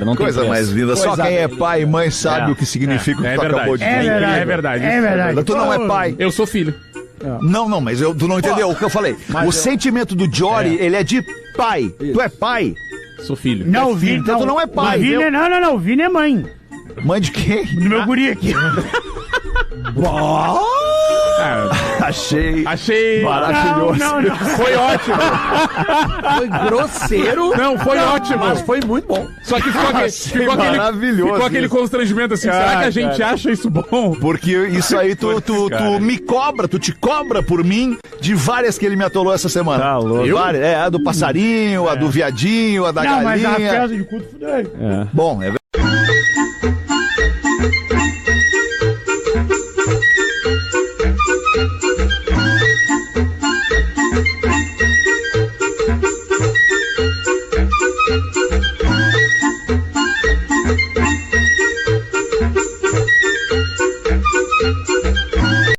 não tem Coisa preço. mais linda. Só Coisa quem é linda. pai e mãe sabe o que significa o que tu acabou de dizer. É verdade. É verdade. Tu não é pai. Eu sou filho. Não, mas tu não entendeu o que eu falei. O sentimento do Jory, ele é de pai. Tu é pai. Sou filho. Não, o Vini. Então tu não é pai. O Vini é, não. O Vini é mãe. Mãe de quem? Do meu guri aqui. Achei maravilhoso. Não. Foi ótimo. Foi grosseiro. Não, foi ótimo. Mas foi muito bom. Só que ficou maravilhoso ficou aquele isso. constrangimento assim. Será que a gente acha isso bom? Porque isso aí tu me cobra, tu te cobra por mim de várias que ele me atolou essa semana. Tá louco. Várias, a do passarinho, a do viadinho, a da Não, mas a galinha. festa de culto fudeu. Bom, é